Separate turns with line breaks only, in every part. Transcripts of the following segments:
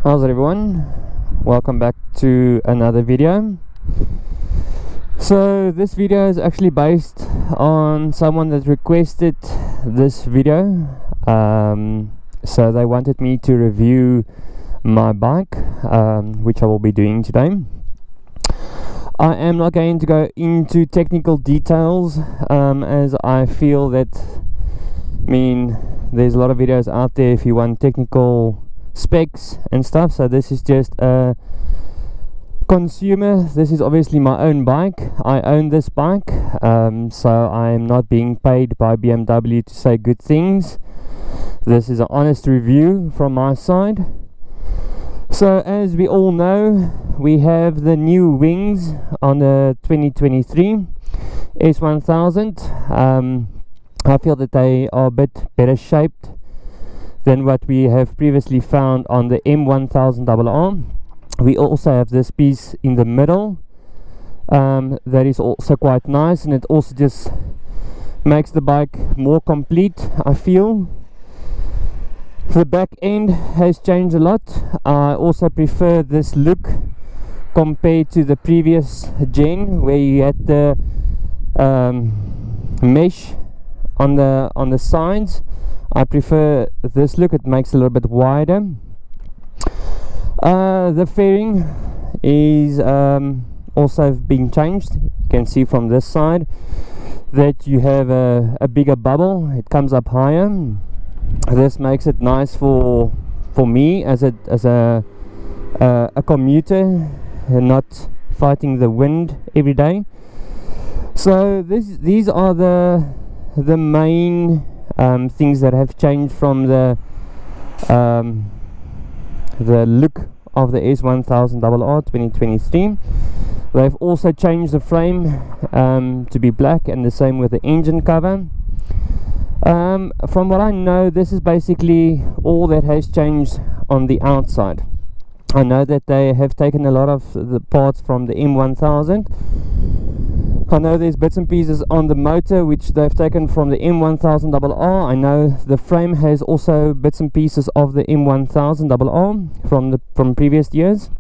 How's it, everyone? Welcome back to another video. So this video is actually based on someone that requested this video. So they wanted me to review my bike, which I will be doing today. I am not going to go into technical details, as I feel that, there's a lot of videos out there if you want technical specs and stuff. So this is just a consumer. This is obviously my own bike. I own this bike, so I am not being paid by BMW to say good things. This is an honest review from my side. So as we all know, we have the new wings on the 2023 S1000. I feel that they are a bit better shaped than what we have previously found on the M1000rr. We also have this piece in the middle that is also quite nice, and it also just makes the bike more complete, I feel. The back end has changed a lot. I also prefer this look compared to the previous gen, where you had the mesh on the sides. I prefer this look. It makes it a little bit wider. The fairing is also being changed. You can see from this side that you have a bigger bubble. It comes up higher. This makes it nice for me as a commuter, and not fighting the wind every day. So these are the main things that have changed from the look of the S1000rr 2023. They've also changed the frame to be black, and the same with the engine cover. From what I know, this is basically all that has changed on the outside. I know that they have taken a lot of the parts from the M1000. I know there's bits and pieces on the motor which they've taken from the M1000rr. I know the frame has also bits and pieces of the M1000rr from previous years.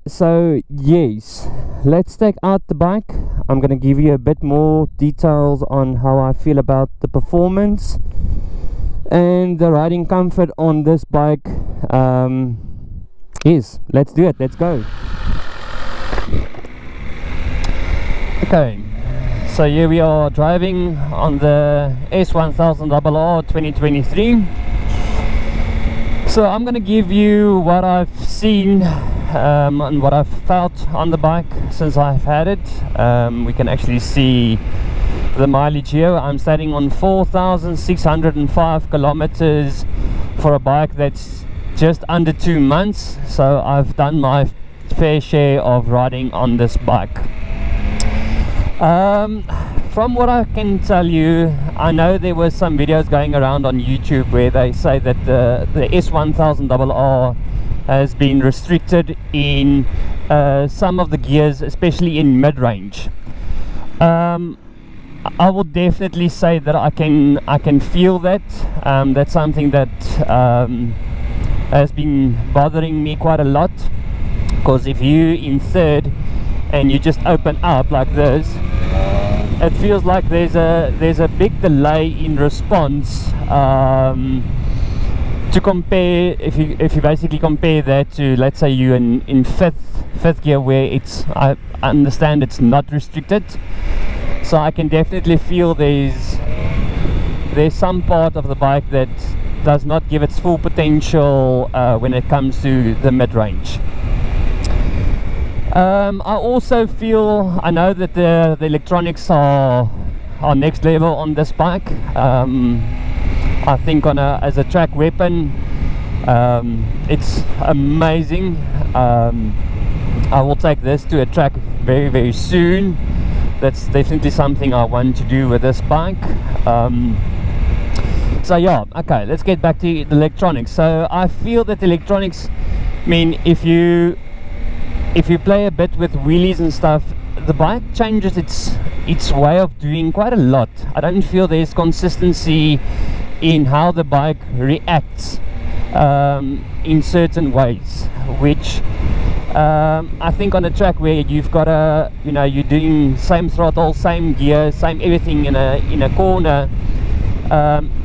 So yes, let's take out the bike. I'm going to give you a bit more details on how I feel about the performance and the riding comfort on this bike. Yes, let's do it. Let's go. Okay, so here we are driving on the S1000rr 2023. So I'm going to give you what I've seen and what I've felt on the bike since I've had it. We can actually see the mileage here. I'm standing on 4,605 kilometers for a bike that's just under 2 months. So I've done my fair share of riding on this bike. From what I can tell you, I know there were some videos going around on YouTube where they say that the S1000rr has been restricted in some of the gears, especially in mid-range. I will definitely say that I can feel that. That's something that has been bothering me quite a lot, because if you in third and you just open up like this, it feels like there's a big delay in response. To compare, if you basically compare that to, let's say, you in fifth gear, where I understand it's not restricted. So I can definitely feel there's some part of the bike that does not give its full potential when it comes to the mid-range. I also feel, I know that the electronics are next level on this bike. I think as a track weapon, it's amazing. I will take this to a track very, very soon. That's definitely something I want to do with this bike. So yeah, okay, let's get back to the electronics. So I feel that the electronics, if you play a bit with wheelies and stuff, the bike changes its way of doing quite a lot. I don't feel there's consistency in how the bike reacts in certain ways, which I think on a track where you've got a, you know, you're doing same throttle, same gear, same everything in a corner,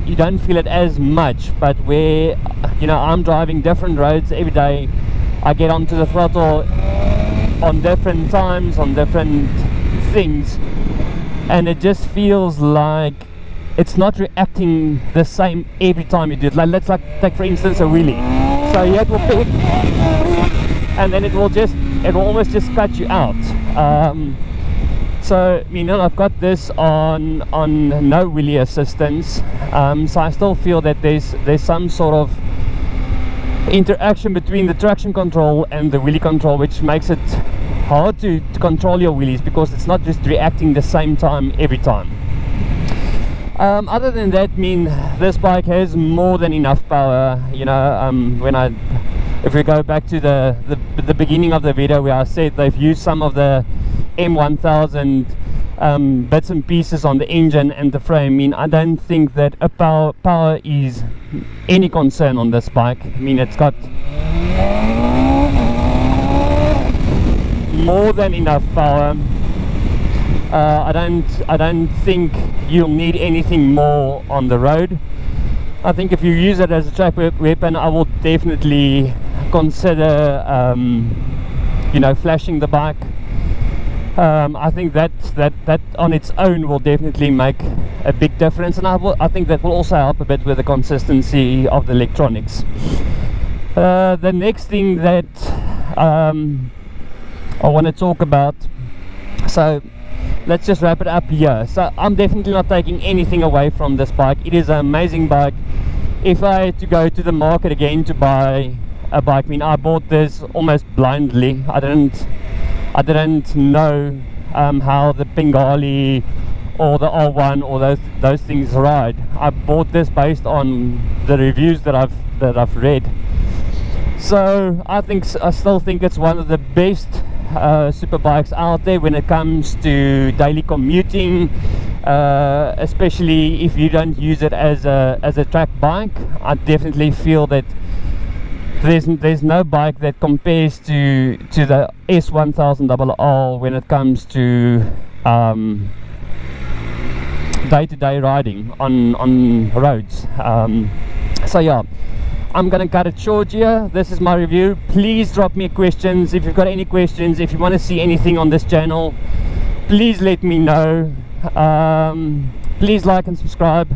you don't feel it as much. But where, you know, I'm driving different roads every day, I get onto the throttle on different times, on different things, and it just feels like it's not reacting the same every time you do it. Like, let's take for instance a wheelie. So here it will pick, and then it will almost just cut you out. So, you know, I've got this on no wheelie assistance, so I still feel that there's some sort of interaction between the traction control and the wheelie control, which makes it hard to control your wheelies, because it's not just reacting the same time every time. Other than that, I mean, this bike has more than enough power. You know, if we go back to the beginning of the video where I said they've used some of the M1000 bits and pieces on the engine and the frame, I mean, I don't think that a power is any concern on this bike. I mean, it's got more than enough power. I don't think you'll need anything more on the road. I think if you use it as a track weapon, I will definitely consider you know, flashing the bike. I think that on its own will definitely make a big difference, and I think that will also help a bit with the consistency of the electronics. The next thing that I want to talk about, so let's just wrap it up here. So I'm definitely not taking anything away from this bike. It is an amazing bike. If I had to go to the market again to buy a bike, I mean, I bought this almost blindly. I didn't know how the Bengali or the R1 or those things ride. I bought this based on the reviews that I've read. So I still think it's one of the best super bikes out there when it comes to daily commuting, especially if you don't use it as a track bike. I definitely feel that there's no bike that compares to the S1000rr when it comes to day-to-day riding on roads. So yeah, I'm gonna cut it short here. This is my review. Please drop me questions if you've got any questions. If you want to see anything on this channel, please let me know. Please like and subscribe.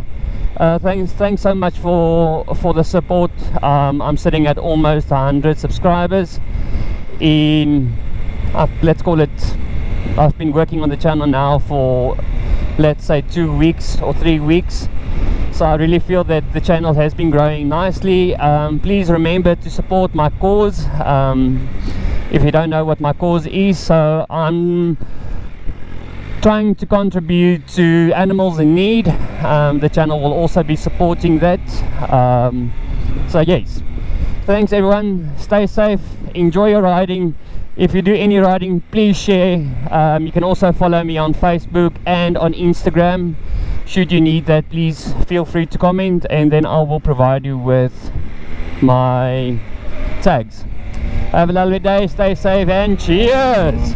Thanks so much for the support. I'm sitting at almost 100 subscribers in let's call it, I've been working on the channel now for, let's say, 2 weeks or 3 weeks. So I really feel that the channel has been growing nicely. Please remember to support my cause. If you don't know what my cause is, so I'm trying to contribute to animals in need. The channel will also be supporting that. So yes, thanks everyone. Stay safe, enjoy your riding. If you do any riding, please share. You can also follow me on Facebook and on Instagram. Should you need that, please feel free to comment, and then I will provide you with my tags. Have a lovely day, stay safe, and cheers!